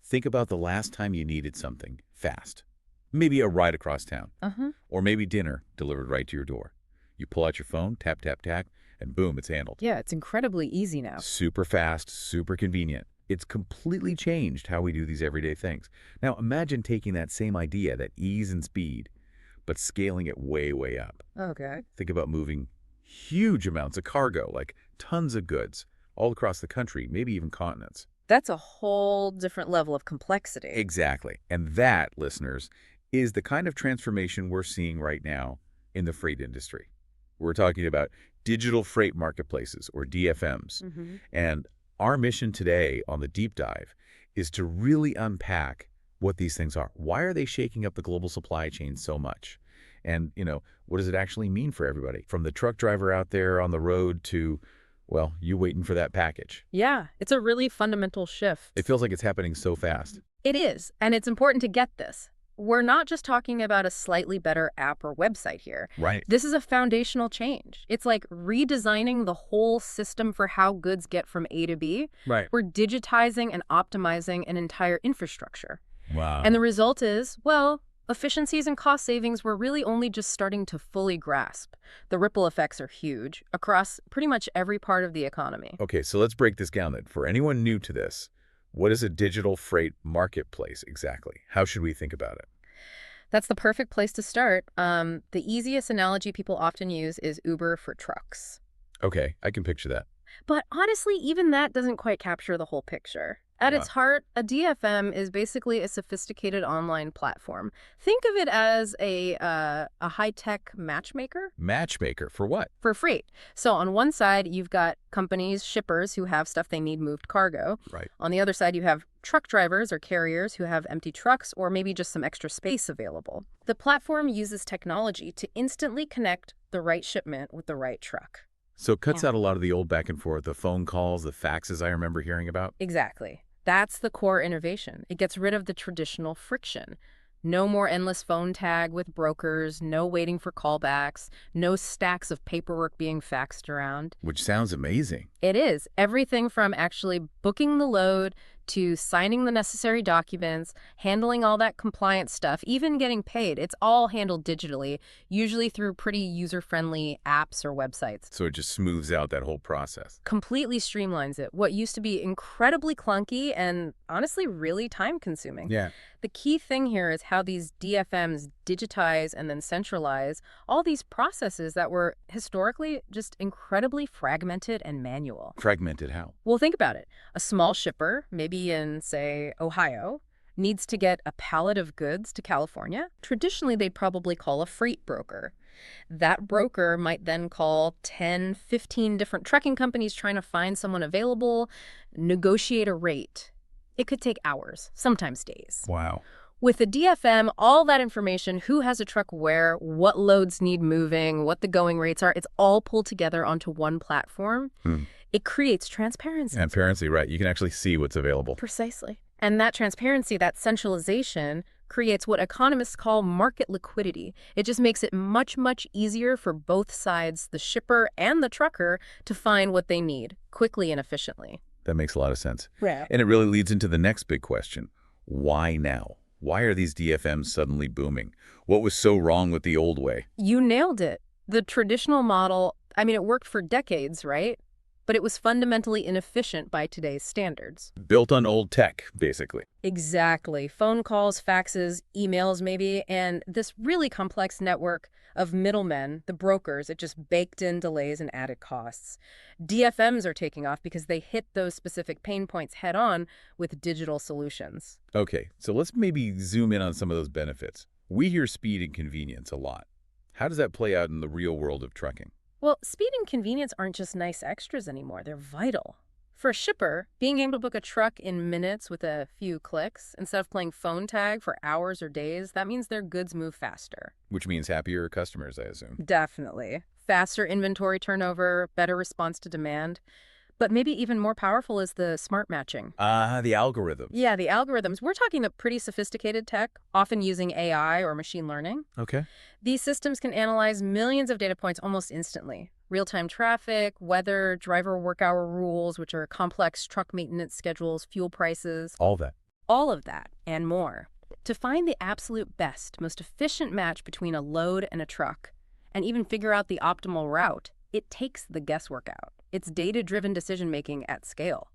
Think about the last time you needed something fast. Maybe a ride across town, Uh-huh. or maybe dinner delivered right to your door. You pull out your phone, tap, tap, tap, and boom, it's handled. Yeah, it's incredibly easy now. Super fast, super convenient. It's completely changed how we do these everyday things. Now, imagine taking that same idea, that ease and speed, but scaling it way, way up. Okay. Think about moving huge amounts of cargo, like tons of goods, all across the country, maybe even continents. That's a whole different level of complexity. Exactly. And that, listeners, is the kind of transformation we're seeing right now in the freight industry. We're talking about digital freight marketplaces, or DFMs. Mm-hmm. And our mission today on the deep dive is to really unpack what these things are. Why are they shaking up the global supply chain so much? And, what does it actually mean for everybody? From the truck driver out there on the road to, well, you waiting for that package. Yeah, it's a really fundamental shift. It feels like it's happening so fast. It is, and it's important to get this. We're not just talking about a slightly better app or website here. Right. This is a foundational change. It's like redesigning the whole system for how goods get from A to B. Right. We're digitizing and optimizing an entire infrastructure. Wow. And the result is, well, efficiencies and cost savings we're really only just starting to fully grasp. The ripple effects are huge across pretty much every part of the economy. Okay, so let's break this down then. For anyone new to this, what is a digital freight marketplace exactly? How should we think about it? That's the perfect place to start. The easiest analogy people often use is Uber for trucks. Okay, I can picture that. But honestly, even that doesn't quite capture the whole picture. At its heart, a DFM is basically a sophisticated online platform. Think of it as a high-tech matchmaker. Matchmaker for what? For freight. So on one side, you've got companies, shippers who have stuff they need moved cargo. Right. On the other side, you have truck drivers or carriers who have empty trucks or maybe just some extra space available. The platform uses technology to instantly connect the right shipment with the right truck. So it cuts out a lot of the old back and forth, the phone calls, the faxes I remember hearing about. Exactly. That's the core innovation. It gets rid of the traditional friction. No more endless phone tag with brokers, no waiting for callbacks, no stacks of paperwork being faxed around. Which sounds amazing. It is. Everything from actually booking the load to signing the necessary documents, handling all that compliance stuff, even getting paid. It's all handled digitally, usually through pretty user-friendly apps or websites. So it just smooths out that whole process. Completely streamlines it. What used to be incredibly clunky and honestly really time-consuming. Yeah. The key thing here is how these DFMs digitize and then centralize all these processes that were historically just incredibly fragmented and manual. Fragmented how? Well, think about it. A small shipper, maybe in, say, Ohio, needs to get a pallet of goods to California. Traditionally, they'd probably call a freight broker. That broker might then call 10, 15 different trucking companies trying to find someone available, negotiate a rate. It could take hours, sometimes days. Wow. With the DFM, all that information, who has a truck where, what loads need moving, what the going rates are, it's all pulled together onto one platform. It creates transparency. Transparency, right. You can actually see what's available. Precisely. And that transparency, that centralization, creates what economists call market liquidity. It just makes it much, much easier for both sides, the shipper and the trucker, to find what they need quickly and efficiently. That makes a lot of sense. Right. And it really leads into the next big question. Why now? Why are these DFMs suddenly booming? What was so wrong with the old way? You nailed it. The traditional model, it worked for decades, right? But it was fundamentally inefficient by today's standards. Built on old tech, basically. Exactly. Phone calls, faxes, emails maybe, and this really complex network of middlemen, the brokers, it just baked in delays and added costs. DFMs are taking off because they hit those specific pain points head on with digital solutions. Okay, so let's maybe zoom in on some of those benefits. We hear speed and convenience a lot. How does that play out in the real world of trucking? Well, speed and convenience aren't just nice extras anymore. They're vital. For a shipper, being able to book a truck in minutes with a few clicks instead of playing phone tag for hours or days, that means their goods move faster. Which means happier customers, I assume. Definitely. Faster inventory turnover, better response to demand. But maybe even more powerful is the smart matching. The algorithms. Yeah, the algorithms. We're talking a pretty sophisticated tech, often using AI or machine learning. Okay. These systems can analyze millions of data points almost instantly. Real-time traffic, weather, driver work hour rules, which are complex truck maintenance schedules, fuel prices. All that. All of that and more. To find the absolute best, most efficient match between a load and a truck, and even figure out the optimal route, it takes the guesswork out. It's data-driven decision-making at scale.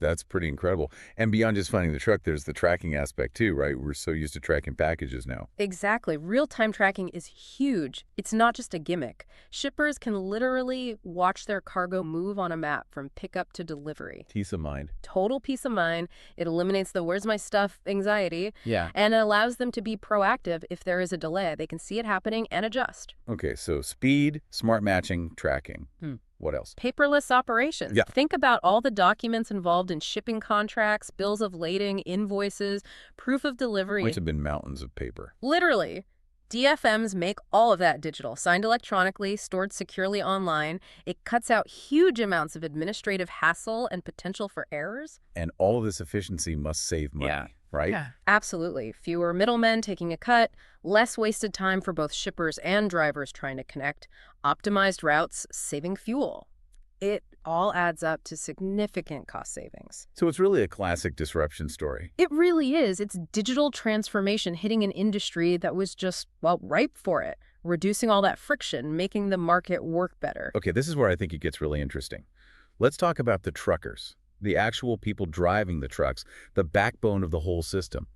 That's pretty incredible. And beyond just finding the truck, there's the tracking aspect too, right? We're so used to tracking packages now. Exactly. Real-time tracking is huge. It's not just a gimmick. Shippers can literally watch their cargo move on a map from pickup to delivery. Peace of mind. Total peace of mind. It eliminates the "where's my stuff" anxiety, Yeah. and it allows them to be proactive if there is a delay. They can see it happening and adjust. Okay, so speed, smart matching, tracking. What else? Paperless operations. Yeah. Think about all the documents involved in shipping contracts, bills of lading, invoices, proof of delivery. Which have been mountains of paper. Literally. DFMs make all of that digital, signed electronically, stored securely online. It cuts out huge amounts of administrative hassle and potential for errors. And all of this efficiency must save money, Yeah. right? Yeah. Absolutely. Fewer middlemen taking a cut, less wasted time for both shippers and drivers trying to connect, optimized routes, saving fuel. It all adds up to significant cost savings. So it's really a classic disruption story. It really is. It's digital transformation hitting an industry that was just, well, ripe for it, reducing all that friction, making the market work better. Okay, this is where I think it gets really interesting. Let's talk about the truckers, the actual people driving the trucks, the backbone of the whole system.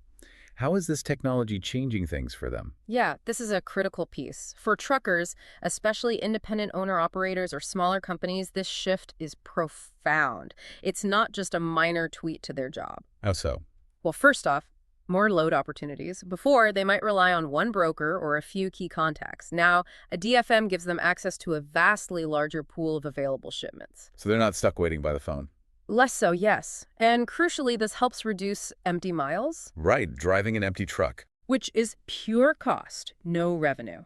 How is this technology changing things for them? Yeah, this is a critical piece. For truckers, especially independent owner-operators or smaller companies, this shift is profound. It's not just a minor tweak to their job. How so? Well, first off, more load opportunities. Before, they might rely on one broker or a few key contacts. Now, a DFM gives them access to a vastly larger pool of available shipments. So they're not stuck waiting by the phone. Less so, yes. And crucially, this helps reduce empty miles, Right, driving an empty truck. which is pure cost, no revenue.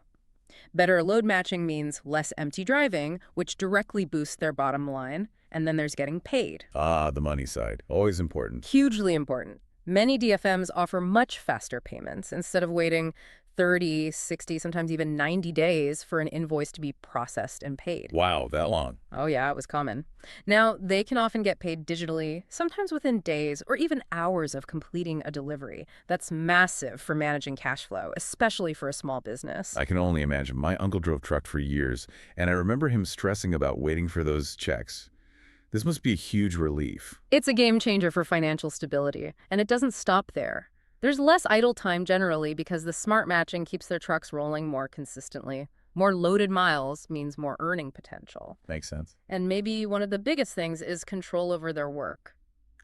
Better load matching means less empty driving, which directly boosts their bottom line, and then there's getting paid. Ah, the money side. Always important. Hugely important. Many DFMs offer much faster payments instead of waiting 30, 60, sometimes even 90 days for an invoice to be processed and paid. Wow, that long. Oh yeah, it was common. Now, they can often get paid digitally, sometimes within days or even hours of completing a delivery. That's massive for managing cash flow, especially for a small business. I can only imagine. My uncle drove truck for years, and I remember him stressing about waiting for those checks. This must be a huge relief. It's a game changer for financial stability, and it doesn't stop there. There's less idle time generally because the smart matching keeps their trucks rolling more consistently. More loaded miles means more earning potential. Makes sense. And maybe one of the biggest things is control over their work.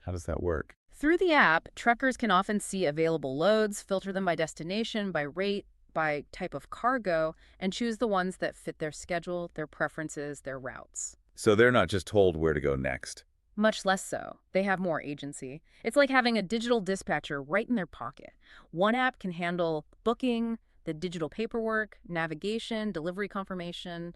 How does that work? Through the app, truckers can often see available loads, filter them by destination, by rate, by type of cargo, and choose the ones that fit their schedule, their preferences, their routes. So they're not just told where to go next. Much less so. They have more agency. It's like having a digital dispatcher right in their pocket. One app can handle booking, the digital paperwork, navigation, delivery confirmation.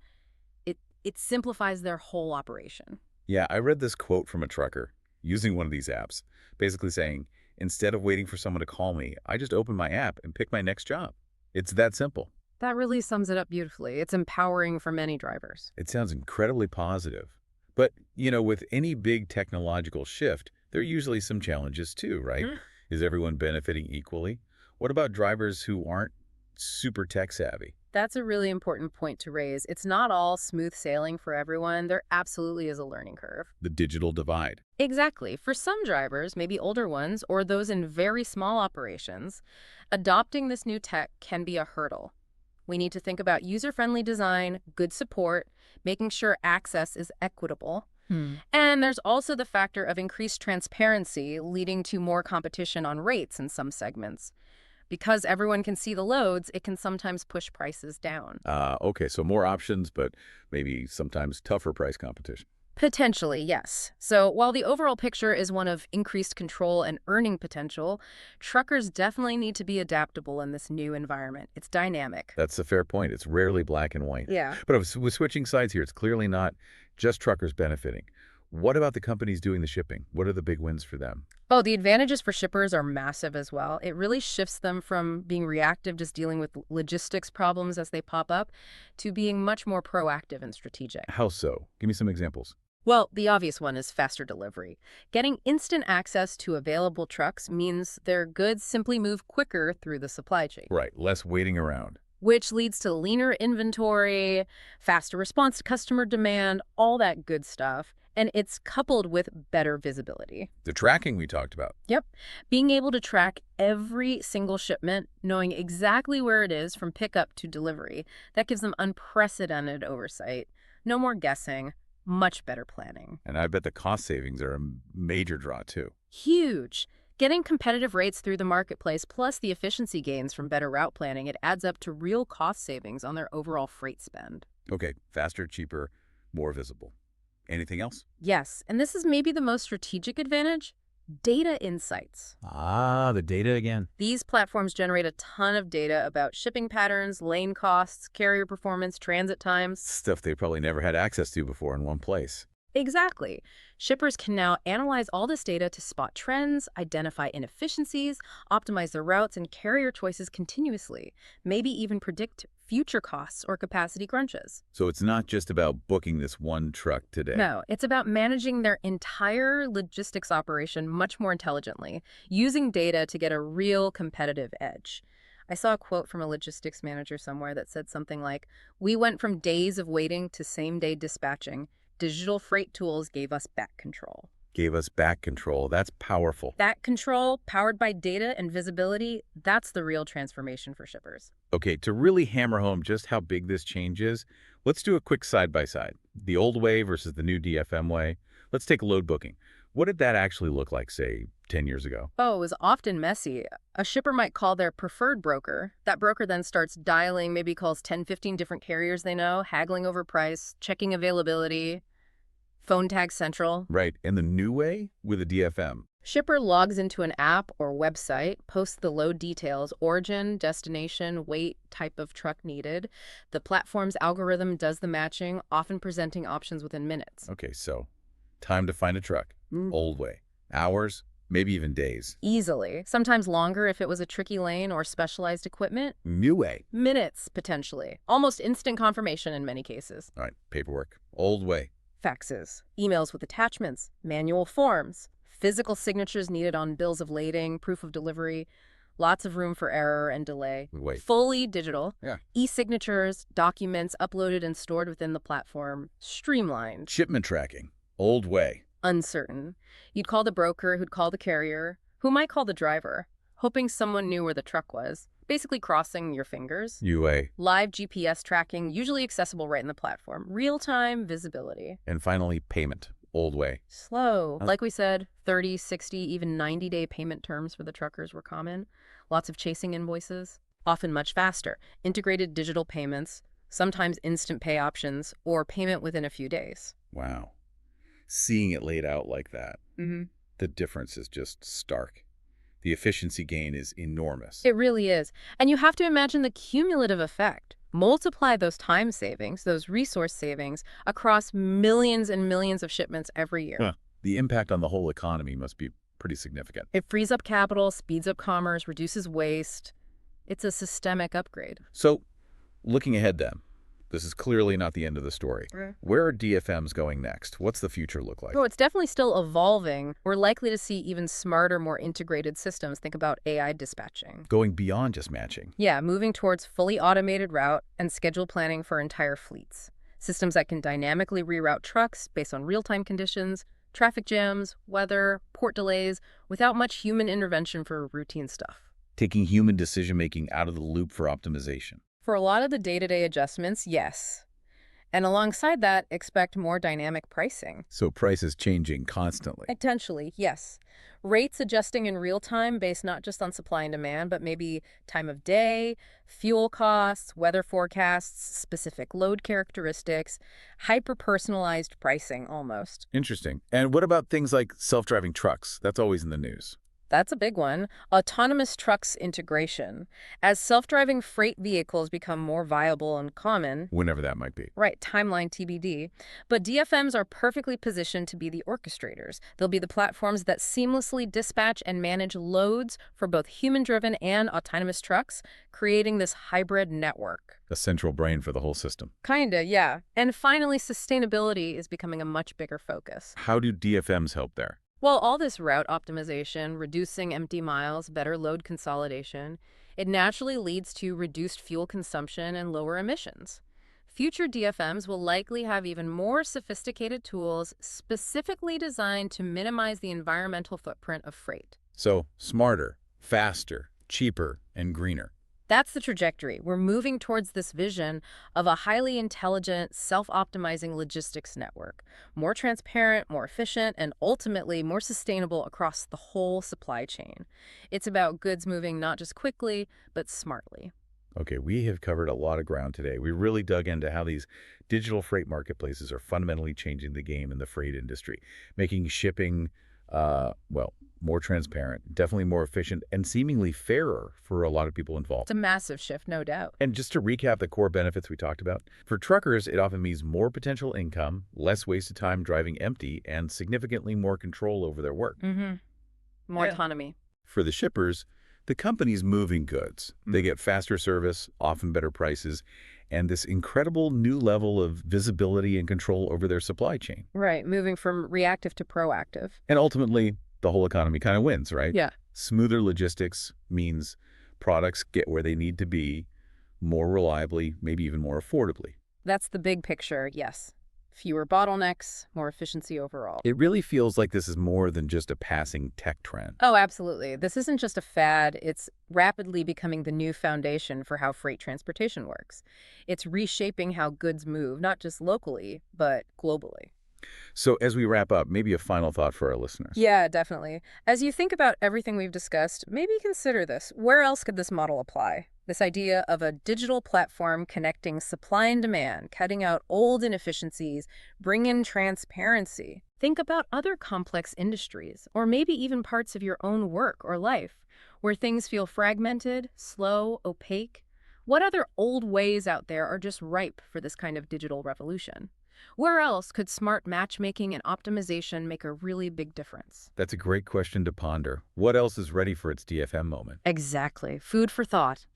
It simplifies their whole operation. Yeah, I read this quote from a trucker using one of these apps, basically saying, instead of waiting for someone to call me, I just open my app and pick my next job. It's that simple. That really sums it up beautifully. It's empowering for many drivers. It sounds incredibly positive. But, with any big technological shift, there are usually some challenges too, right? Is everyone benefiting equally? What about drivers who aren't super tech savvy? That's a really important point to raise. It's not all smooth sailing for everyone. There absolutely is a learning curve. The digital divide. Exactly. For some drivers, maybe older ones, or those in very small operations, adopting this new tech can be a hurdle. We need to think about user-friendly design, good support, making sure access is equitable. And there's also the factor of increased transparency, leading to more competition on rates in some segments. Because everyone can see the loads, it can sometimes push prices down. Okay, so more options, but maybe sometimes tougher price competition. Potentially, yes. So while the overall picture is one of increased control and earning potential, truckers definitely need to be adaptable in this new environment. It's dynamic. That's a fair point. It's rarely black and white. Yeah. But with switching sides here, it's clearly not just truckers benefiting. What about the companies doing the shipping? What are the big wins for them? Oh, the advantages for shippers are massive as well. It really shifts them from being reactive, just dealing with logistics problems as they pop up, to being much more proactive and strategic. How so? Give me some examples. Well, the obvious one is faster delivery. Getting instant access to available trucks means their goods simply move quicker through the supply chain, Right, less waiting around. which leads to leaner inventory, faster response to customer demand, all that good stuff. And it's coupled with better visibility. The tracking we talked about. Yep. Being able to track every single shipment, knowing exactly where it is from pickup to delivery, that gives them unprecedented oversight. No more guessing, much better planning. And I bet the cost savings are a major draw, too. Huge. Getting competitive rates through the marketplace plus the efficiency gains from better route planning, it adds up to real cost savings on their overall freight spend. Okay, faster, cheaper, more visible. Anything else? Yes, and this is maybe the most strategic advantage, data insights. Ah, the data again. These platforms generate a ton of data about shipping patterns, lane costs, carrier performance, transit times. Stuff they probably never had access to before in one place. Exactly. Shippers can now analyze all this data to spot trends, identify inefficiencies, optimize their routes and carrier choices continuously, maybe even predict future costs or capacity crunches. So it's not just about booking this one truck today. No, it's about managing their entire logistics operation much more intelligently, using data to get a real competitive edge. I saw a quote from a logistics manager somewhere that said something like, "We went from days of waiting to same-day dispatching. Digital freight tools gave us back control." Gave us back control. That's powerful. That control, powered by data and visibility, that's the real transformation for shippers. Okay, to really hammer home just how big this change is, let's do a quick side-by-side. The old way versus the new DFM way. Let's take load booking. What did that actually look like, say, 10 years ago? Oh, it was often messy. A shipper might call their preferred broker. That broker then starts dialing, maybe calls 10, 15 different carriers they know, haggling over price, checking availability, phone tag central. Right, and the new way with a DFM. Shipper logs into an app or website, posts the load details, origin, destination, weight, type of truck needed. The platform's algorithm does the matching, often presenting options within minutes. Okay, so time to find a truck. Old way. Hours, maybe even days. Easily. Sometimes longer if it was a tricky lane or specialized equipment. New way. Minutes, potentially. Almost instant confirmation in many cases. All right, paperwork. Old way. Faxes, emails with attachments, manual forms, physical signatures needed on bills of lading, proof of delivery, lots of room for error and delay. Wait. Fully digital. Yeah. E-signatures, documents uploaded and stored within the platform. Streamlined. Shipment tracking. Old way. Uncertain. You'd call the broker who'd call the carrier, who might call the driver, hoping someone knew where the truck was. Basically crossing your fingers. UA. Live GPS tracking, usually accessible right in the platform. Real-time visibility. And finally, payment. Old way. Slow. Like we said, 30, 60, even 90-day payment terms for the truckers were common. Lots of chasing invoices. Often much faster. Integrated digital payments, sometimes instant pay options, or payment within a few days. Wow. Seeing it laid out like that, the difference is just stark. The efficiency gain is enormous. It really is. And you have to imagine the cumulative effect. Multiply those time savings, those resource savings, across millions and millions of shipments every year. Huh. The impact on the whole economy must be pretty significant. It frees up capital, speeds up commerce, reduces waste. It's a systemic upgrade. So, looking ahead then, this is clearly not the end of the story. Where are DFMs going next? What's the future look like? Oh, it's definitely still evolving. We're likely to see even smarter, more integrated systems. Think about AI dispatching. Going beyond just matching. Yeah, moving towards fully automated route and schedule planning for entire fleets. Systems that can dynamically reroute trucks based on real-time conditions, traffic jams, weather, port delays, without much human intervention for routine stuff. Taking human decision-making out of the loop for optimization. For a lot of the day-to-day adjustments, yes. And alongside that, expect more dynamic pricing. So prices changing constantly. Potentially, yes. Rates adjusting in real time based not just on supply and demand, but maybe time of day, fuel costs, weather forecasts, specific load characteristics, hyper-personalized pricing almost. Interesting. And what about things like self-driving trucks? That's always in the news. That's a big one. Autonomous trucks integration. As self-driving freight vehicles become more viable and common, Whenever that might be. right, timeline TBD, but DFMs are perfectly positioned to be the orchestrators. They'll be the platforms that seamlessly dispatch and manage loads for both human-driven and autonomous trucks, creating this hybrid network. A central brain for the whole system. Kinda, yeah. And finally, sustainability is becoming a much bigger focus. How do DFMs help there? Well, all this route optimization, reducing empty miles, better load consolidation, it naturally leads to reduced fuel consumption and lower emissions. Future DFMs will likely have even more sophisticated tools specifically designed to minimize the environmental footprint of freight. So, smarter, faster, cheaper, and greener. That's the trajectory. We're moving towards this vision of a highly intelligent, self-optimizing logistics network, more transparent, more efficient, and ultimately more sustainable across the whole supply chain. It's about goods moving not just quickly, but smartly. Okay, we have covered a lot of ground today. We really dug into how these digital freight marketplaces are fundamentally changing the game in the freight industry, making shipping, well, more transparent, definitely more efficient, and seemingly fairer for a lot of people It's involved. a massive shift, no doubt. And just to recap the core benefits we talked about, for truckers, it often means more potential income, less wasted time driving empty, and significantly more control over their work. More Yeah. autonomy. For the shippers, the company's moving goods. They get faster service, often better prices, and this incredible new level of visibility and control over their supply chain. Right, moving from reactive to proactive. And ultimately, the whole economy kind of wins, right? Yeah. Smoother logistics means products get where they need to be more reliably, maybe even more affordably. That's the big picture, yes. Fewer bottlenecks, more efficiency overall. It really feels like this is more than just a passing tech trend. Oh, absolutely. This isn't just a fad. It's rapidly becoming the new foundation for how freight transportation works. It's reshaping how goods move, not just locally, but globally. So as we wrap up, maybe a final thought for our listeners. Yeah, definitely. As you think about everything we've discussed, maybe consider this. Where else could this model apply? This idea of a digital platform connecting supply and demand, cutting out old inefficiencies, bring in transparency. Think about other complex industries, or maybe even parts of your own work or life, where things feel fragmented, slow, opaque. What other old ways out there are just ripe for this kind of digital revolution? Where else could smart matchmaking and optimization make a really big difference? That's a great question to ponder. What else is ready for its DFM moment? Exactly. Food for thought.